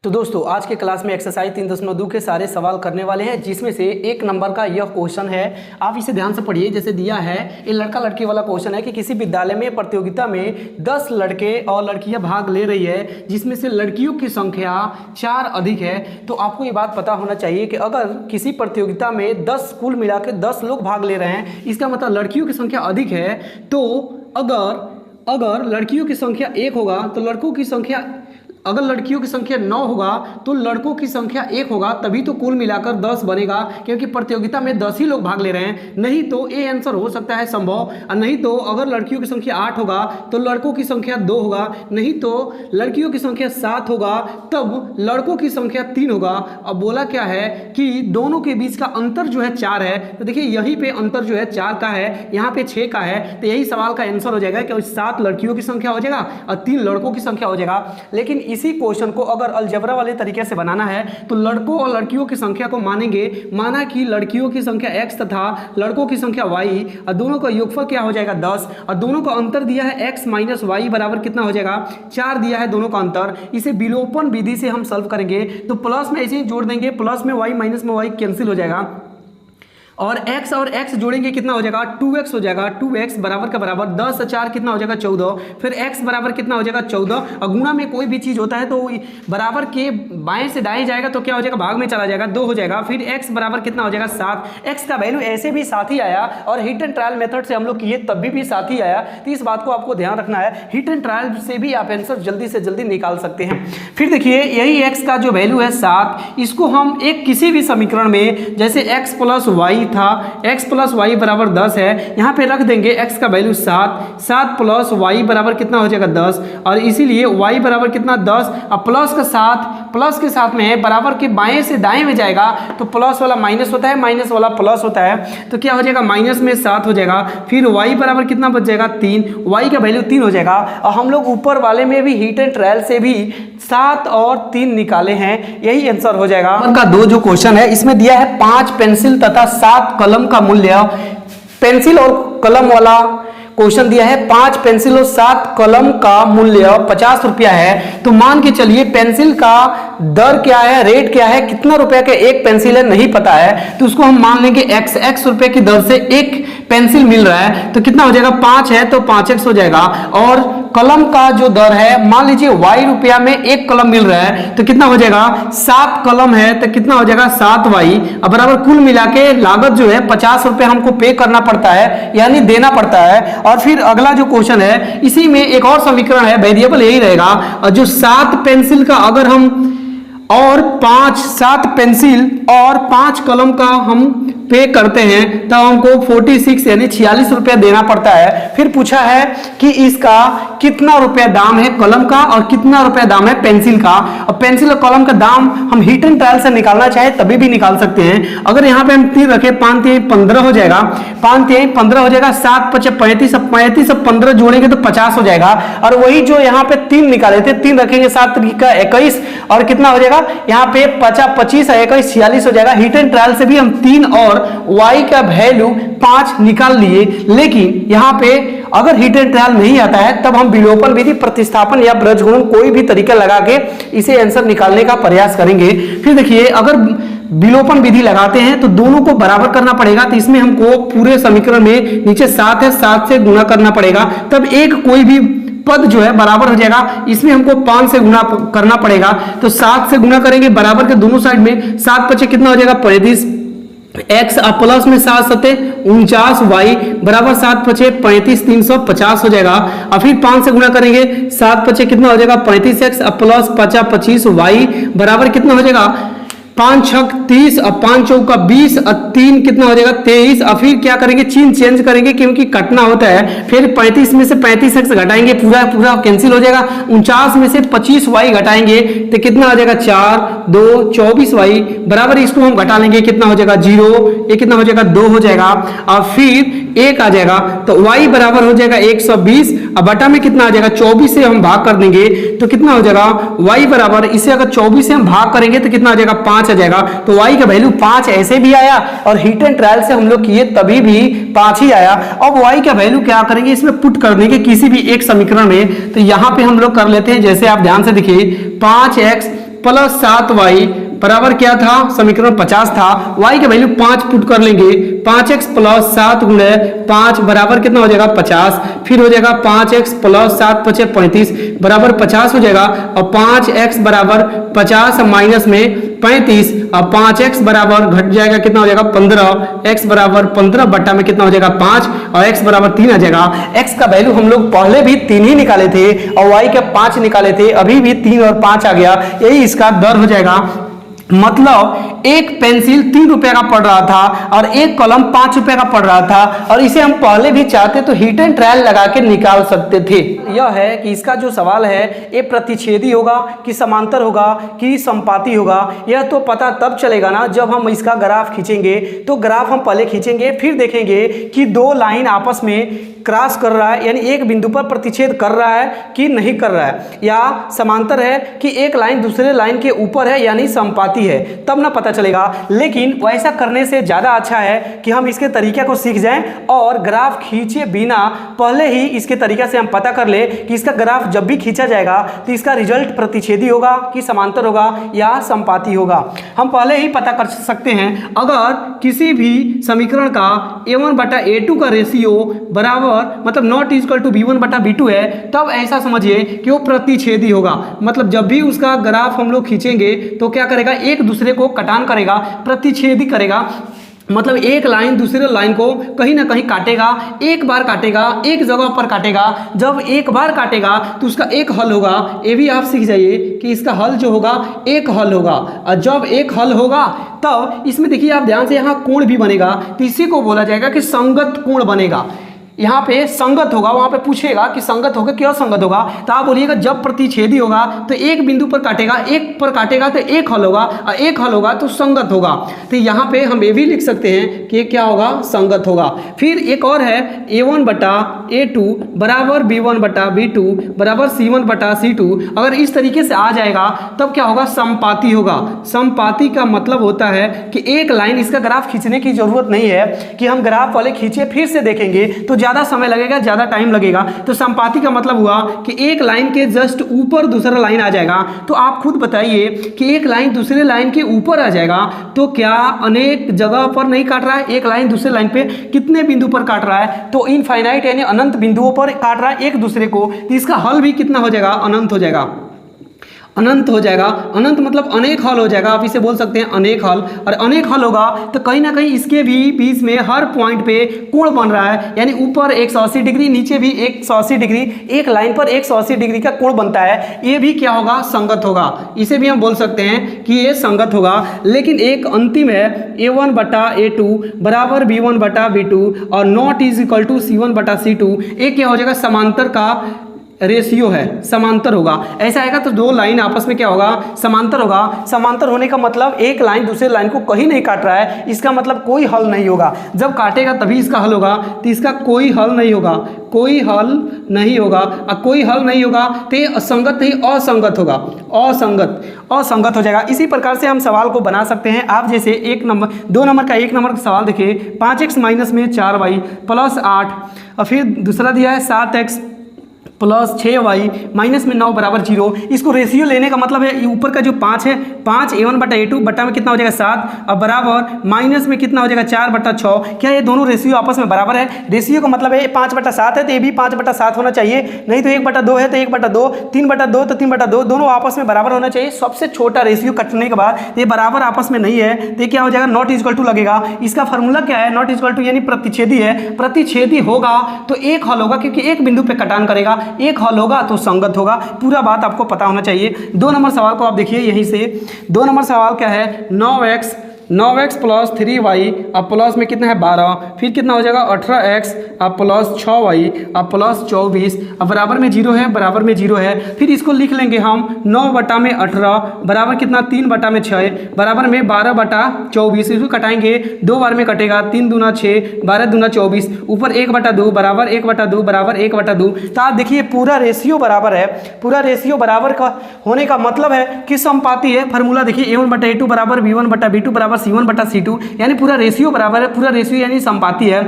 तो दोस्तों आज के क्लास में एक्सरसाइज 3.2 के सारे सवाल करने वाले हैं, जिसमें से एक नंबर का यह क्वेश्चन है। आप इसे ध्यान से पढ़िए। जैसे दिया है, ये लड़का लड़की वाला क्वेश्चन है कि किसी विद्यालय में प्रतियोगिता में 10 लड़के और लड़कियां भाग ले रही है, जिसमें से लड़कियों की संख्या 4 अधिक है। तो आपको ये बात पता होना चाहिए कि अगर किसी प्रतियोगिता में 10 कुल मिला के 10 लोग भाग ले रहे हैं, इसका मतलब लड़कियों की संख्या अधिक है। तो अगर लड़कियों की संख्या 1 होगा तो लड़कों की संख्या, अगर लड़कियों की संख्या 9 होगा तो लड़कों की संख्या 1 होगा, तभी तो कुल मिलाकर 10 बनेगा, क्योंकि प्रतियोगिता में 10 ही लोग भाग ले रहे हैं। नहीं तो ए आंसर हो सकता है संभव। और नहीं तो अगर लड़कियों की संख्या 8 होगा तो लड़कों की संख्या 2 होगा, नहीं तो लड़कियों की संख्या 7 होगा, तब लड़कों की संख्या 3 होगा। अब बोला क्या है कि दोनों के बीच का अंतर जो है 4 है। तो देखिए यहीं पे अंतर जो है 4 का है, यहाँ पे 6 का है। तो यही सवाल का आंसर हो जाएगा कि 7 लड़कियों की संख्या हो जाएगा और 3 लड़कों की संख्या हो जाएगा। लेकिन इसी क्वेश्चन को अगर अलजेब्रा वाले तरीके से बनाना है तो लड़कों और लड़कियों की संख्या को मानेंगे। माना कि लड़कियों की संख्या x तथा लड़कों की संख्या y, और दोनों का योगफल क्या हो जाएगा 10, और दोनों का अंतर दिया है x माइनस वाई बराबर कितना हो जाएगा 4 दिया है दोनों का अंतर। इसे विलोपन विधि से हम सॉल्व करेंगे तो प्लस में ऐसे ही जोड़ देंगे, प्लस में y माइनस में y कैंसिल हो जाएगा, और x जोड़ेंगे कितना हो जाएगा 2x हो जाएगा। 2x बराबर का बराबर 10 से 4 कितना हो जाएगा 14, फिर x बराबर कितना हो जाएगा 14। और गुणा में कोई भी चीज होता है तो बराबर के बाएं से दाएं जाएगा तो क्या हो जाएगा भाग में चला जाएगा, 2 हो जाएगा। फिर x बराबर कितना हो जाएगा 7। x का वैल्यू ऐसे भी 7 ही आया, और हिट एंड ट्रायल मेथड से हम लोग किए तब भी 7 ही आया। तो इस बात को आपको ध्यान रखना है, हिट एंड ट्रायल से भी आप आंसर जल्दी से जल्दी निकाल सकते हैं। फिर देखिए यही x का जो वैल्यू है 7, इसको हम एक किसी भी समीकरण में, जैसे x प्लस वाई था, x प्लस वाई बराबर 10 है, यहाँ पे रख देंगे x का वैल्यू 7 प्लस वाई बराबर कितना हो जाएगा 10, और इसीलिए y बराबर कितना 10, और प्लस का 7 प्लस के साथ में है, बराबर के बाएं से दाएं में जाएगा तो प्लस वाला माइनस होता है, माइनस वाला प्लस होता है, तो क्या हो जाएगा माइनस में 7 हो जाएगा। फिर y बराबर कितना बच जाएगा 3, y का वैल्यू 3 हो जाएगा। और हम लोग ऊपर वाले में भी हिट एंड ट्रायल से भी 7 और 3 निकाले हैं, यही आंसर हो जाएगा। उनका 2 जो क्वेश्चन है इसमें दिया है 5 पेंसिल तथा 7 कलम का मूल्य। पेंसिल और कलम वाला क्वेश्चन दिया है, 5 पेंसिल और 7 कलम का मूल्य 50 रुपया है। तो मान के चलिए पेंसिल का दर क्या है, रेट क्या है, कितना रुपया का एक पेंसिल है नहीं पता है, तो उसको हम मान लेंगे x रुपए की दर से एक पेंसिल मिल रहा है। तो कितना हो जाएगा 5 है तो 5x हो जाएगा। और कलम का जो दर है, मान लीजिए y रुपया में एक कलम मिल रहा है, तो कितना हो जाएगा 7 कलम है तो कितना हो जाएगा 7y, बराबर कुल मिला के लागत जो है 50 रुपये हमको पे करना पड़ता है, यानी देना पड़ता है। और फिर अगला जो क्वेश्चन है इसी में एक और समीकरण है, वेरिएबल यही रहेगा। और जो 7 पेंसिल का अगर हम और 7 पेंसिल और 5 कलम का हम पे करते हैं तो हमको 46 यानी 46 रुपया देना पड़ता है। फिर पूछा है कि इसका कितना रुपया दाम है कलम का और कितना रुपया दाम है पेंसिल का। और पेंसिल और कलम का दाम हम हिट एंड ट्रायल से निकालना चाहे तभी भी निकाल सकते हैं। अगर यहाँ पे हम 3 रखे, 5 3 15 हो जाएगा, 5 3 15 हो जाएगा, 7 5 35, 35 और 15 जोड़ेंगे तो 50 हो जाएगा। और वही जो यहाँ पे 3 निकाले थे, 3 रखेंगे 7 का 21, और कितना हो जाएगा यहाँ पे 50 25 और 21 46 हो जाएगा। हिट एंड ट्रायल से भी हम 3 और y का वैल्यू 5 निकाल लिए। लेकिन यहाँ पे अगर हिट एंड ट्रायल नहीं आता है तब हम विलोपन विधि, प्रतिस्थापन या बीजगणित कोई भी तरीका लगा के इसे आंसर निकालने का प्रयास करेंगे। फिर देखिए अगर विलोपन विधि लगाते हैं तो दोनों को बराबर करना पड़ेगा, तो इसमें हमको पूरे समीकरण में नीचे 7 है 7 से गुणा करना पड़ेगा, तब एक कोई भी पद जो है बराबर हो जाएगा। इसमें हमको 5 से गुणा करना पड़ेगा, तो 7 से गुणा करेंगे बराबर के दोनों साइड में, 7 5 कितना हो जाएगा 35, x प्लस में 7 7 49 y बराबर 7 5 35 350 हो जाएगा। और फिर 5 से गुणा करेंगे, 7 5 कितना हो जाएगा 35x प्लस 50 25 y बराबर कितना हो जाएगा 5 6 30 और 5 चौका 20 और 3 कितना हो जाएगा 23। और फिर क्या करेंगे चिन्ह चेंज करेंगे क्योंकि कटना होता है। फिर 35 में से 35x घटाएंगे, पूरा कैंसिल हो जाएगा। 49 में से 25y घटाएंगे तो कितना हो जाएगा 4 2 24y बराबर, इसको हम घटा लेंगे कितना हो जाएगा 0, ये कितना हो जाएगा 2 हो जाएगा। और फिर 1 आ जाएगा तो y बराबर हो जाएगा 120, और बटा में कितना आ जाएगा 24 से हम भाग कर देंगे तो कितना हो जाएगा y बराबर, इसे अगर 24 से हम भाग करेंगे तो कितना आ जाएगा 5 आ जाएगा। तो y का वैल्यू 5 ऐसे भी आया और हिट एंड ट्रायल से हम लोग किए तभी भी 5 ही आया। अब y का वैल्यू क्या करेंगे इसमें पुट कर देंगे किसी भी एक समीकरण में। तो यहाँ पे हम लोग कर लेते हैं, जैसे आप ध्यान से देखिए 5x प्लस 7y बराबर क्या था, समीकरण 50 था। y की वैल्यू 5 पुट कर लेंगे, 5x प्लस 7 गुणे 5 बराबर कितना हो जाएगा 50। फिर हो जाएगा 5x प्लस 7 पचे 35 बराबर 50 हो जाएगा। और 5x बराबर 50 माइनस में 35 और 5x बराबर घट जाएगा कितना हो जाएगा 15। x बराबर 15 बट्टा में कितना हो जाएगा 5 और x बराबर 3 आ जाएगा। x का वैल्यू हम लोग पहले भी 3 ही निकाले थे और y के 5 निकाले थे, अभी भी 3 और 5 आ गया, यही इसका दर हो जाएगा। मतलब एक पेंसिल 3 रुपए का पड़ रहा था और एक कलम 5 रुपए का पड़ रहा था, और इसे हम पहले भी चाहते तो हिट एंड ट्रायल लगा के निकाल सकते थे। यह है कि इसका जो सवाल है ये प्रतिच्छेदी होगा कि समांतर होगा कि संपाती होगा, यह तो पता तब चलेगा ना जब हम इसका ग्राफ खींचेंगे। तो ग्राफ हम पहले खींचेंगे, फिर देखेंगे कि दो लाइन आपस में क्रॉस कर रहा है, यानी एक बिंदु पर प्रतिच्छेद कर रहा है कि नहीं कर रहा है, या समांतर है कि एक लाइन दूसरे लाइन के ऊपर है यानी संपाती है, तब ना पता चलेगा। लेकिन वैसा करने से ज़्यादा अच्छा है कि हम इसके तरीके को सीख जाएं और ग्राफ खींचे बिना पहले ही इसके तरीके से हम पता कर ले कि इसका ग्राफ जब भी खींचा जाएगा तो इसका रिजल्ट प्रतिच्छेदी होगा कि समांतर होगा या संपाती होगा। हम पहले ही पता कर सकते हैं, अगर किसी भी समीकरण का a1/a2 का रेशियो बराबर मतलब नॉट इक्वल टू b1/b2 है, तब ऐसा समझिए कि वो प्रतिच्छेदी होगा। मतलब जब भी उसका ग्राफ हम लोग खींचेंगे तो क्या करेगा, एक दूसरे को कटान करेगा, प्रतिच्छेदी करेगा। मतलब एक लाइन दूसरे लाइन को कहीं ना कहीं काटेगा, एक बार काटेगा, एक जगह पर काटेगा। जब एक बार काटेगा तो उसका एक हल होगा। ये भी आप सीख जाइए कि इसका हल जो होगा एक हल होगा, और जब एक हल होगा तब इसमें देखिए आप ध्यान से, यहाँ कोण भी बनेगा, तो इसी को बोला जाएगा कि संगत कोण बनेगा। यहाँ पे संगत होगा, वहाँ पे पूछेगा कि संगत होगा, क्यों संगत होगा, तो आप बोलिएगा जब प्रतिच्छेदी होगा तो एक बिंदु पर काटेगा, एक पर काटेगा तो एक हल होगा, और एक हल होगा तो संगत होगा। तो यहाँ पे हम ये भी लिख सकते हैं कि क्या होगा, संगत होगा। फिर एक और है a1/a2 बराबर b1/b2 बराबर c1/c2। अगर इस तरीके से आ जाएगा तब क्या होगा, संपाती होगा। संपाती का मतलब होता है कि एक लाइन, इसका ग्राफ खींचने की जरूरत नहीं है कि हम ग्राफ वाले खींचे फिर से देखेंगे तो ज़्यादा समय लगेगा, ज़्यादा टाइम लगेगा। तो संपाती का मतलब हुआ कि एक लाइन के जस्ट ऊपर दूसरा लाइन आ जाएगा। तो आप खुद बताइए कि एक लाइन दूसरे लाइन के ऊपर आ जाएगा तो क्या अनेक जगह पर नहीं काट रहा है, एक लाइन दूसरे लाइन पे कितने बिंदु पर काट रहा है, तो इनफाइनाइट यानी अनंत बिंदुओं पर काट रहा है एक दूसरे को। तो इसका हल भी कितना हो जाएगा, अनंत हो जाएगा, अनंत हो जाएगा। अनंत मतलब अनेक हल हो जाएगा, आप इसे बोल सकते हैं अनेक हल। और अनेक हल होगा तो कहीं ना कहीं इसके भी बीच में हर पॉइंट पे कोण बन रहा है, यानी ऊपर 180 डिग्री, नीचे भी 180 डिग्री, एक लाइन पर 180 डिग्री का कोण बनता है। ये भी क्या होगा, संगत होगा। इसे भी हम बोल सकते हैं कि ये संगत होगा। लेकिन एक अंतिम है a1/a2 बराबर b1/b2 और not is equal to c1/c2। एक क्या हो जाएगा, समांतर का रेशियो है, समांतर होगा। ऐसा आएगा तो दो लाइन आपस में क्या होगा, समांतर होगा। समांतर होने का मतलब एक लाइन दूसरे लाइन को कहीं नहीं काट रहा है, इसका मतलब कोई हल नहीं होगा। जब काटेगा तभी इसका हल होगा, तो इसका कोई हल नहीं होगा, कोई हल नहीं होगा। और कोई हल नहीं होगा तो ये असंगत नहीं, असंगत होगा, असंगत हो जाएगा। इसी प्रकार से हम सवाल को बना सकते हैं। आप जैसे 2 नंबर का 1 नंबर का सवाल देखिए, 5x माइनस में 4y प्लस 8, और फिर दूसरा दिया है 7x प्लस 6y माइनस में 9 बराबर 0। इसको रेशियो लेने का मतलब है ऊपर का जो 5 है, 5 a1/a2 बट्टा में कितना हो जाएगा 7, और बराबर माइनस में कितना हो जाएगा 4/6। क्या ये दोनों रेशियो आपस में बराबर है? रेशियो का मतलब है 5/7 है तो ये भी 5/7 होना चाहिए, नहीं तो 1/2 है तो 1/2, 3/2 तो 3/2, दोनों आपस में बराबर होना चाहिए। सबसे छोटा रेशियो कटने के बाद ये बराबर आपस में नहीं है तो ये क्या हो जाएगा, नॉट इक्वल टू लगेगा। इसका फॉर्मूला क्या है, नॉट इक्वल टू यानी प्रतिच्छेदी है। प्रतिच्छेदी होगा तो एक हल होगा, क्योंकि एक बिंदु पे कटान करेगा, एक हल होगा तो संगत होगा। पूरा बात आपको पता होना चाहिए। 2 नंबर सवाल को आप देखिए, यहीं से 2 नंबर सवाल क्या है, 9x प्लस 3y अब प्लस में कितना है 12, फिर कितना हो जाएगा 18x अब प्लस 6y अब प्लस 24, अब बराबर में 0 है, बराबर में 0 है। फिर इसको लिख लेंगे हम 9/18 बराबर कितना 3/6 बराबर में 12/24। इसको कटाएंगे, 2 बार में कटेगा, 3 दूना 6, 12 दूना 24, ऊपर 1/2 बराबर 1/2 बराबर 1/2। तो आप देखिए पूरा रेशियो बराबर है। पूरा रेशियो बराबर का होने का मतलब है कि संपाती है। फार्मूला देखिए a1/a2 बराबर b1/b2 बराबर c1/c2, यानी पूरा रेशियो बराबर है। पूरा रेशियो यानी संपाती है।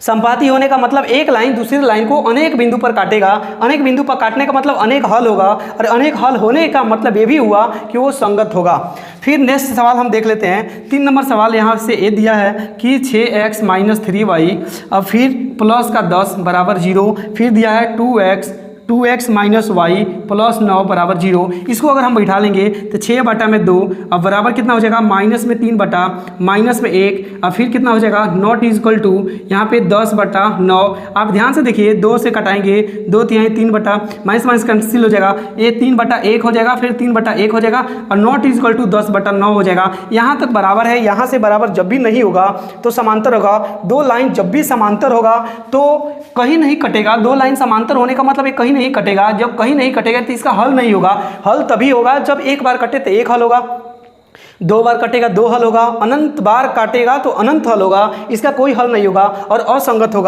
संपाती होने का मतलब एक लाइन दूसरी लाइन को अनेक बिंदु पर काटेगा। अनेक बिंदु पर काटने का मतलब अनेक हल होगा, और अनेक हल होने का मतलब ये भी हुआ कि वो संगत होगा। फिर नेक्स्ट सवाल हम देख लेते हैं। 3 नंबर सवाल यहाँ से ये दिया है कि 6x - 3y, अब फिर प्लस का 10 बराबर 0, फिर दिया है 2x - y प्लस 9 बराबर 0। इसको अगर हम बैठा लेंगे तो 6/2, अब बराबर कितना हो जाएगा, माइनस में 3 बटा माइनस में 1, अब फिर कितना हो जाएगा, नॉट इज इक्वल टू यहाँ पे 10/9। आप ध्यान से देखिए, 2 से कटाएंगे, 2 तिहाई 3 बटा माइनस माइनस कैंसिल हो जाएगा, ये 3/1 हो जाएगा, फिर 3/1 हो जाएगा, और नॉट इज इक्वल टू 10/9 हो जाएगा। यहाँ तक बराबर है। यहाँ से बराबर जब भी नहीं होगा तो समांतर होगा। दो लाइन जब भी समांतर होगा तो कहीं नहीं कटेगा। दो लाइन समांतर होने का मतलब ये कहीं नहीं कटेगा। जब कहीं नहीं कटेगा तो इसका हल नहीं होगा। हल तभी होगा जब एक बार कटे तो एक हल होगा, 2 बार कटेगा 2 हल होगा, अनंत बार काटेगा तो अनंत हल होगा। इसका कोई हल नहीं होगा और असंगत होगा।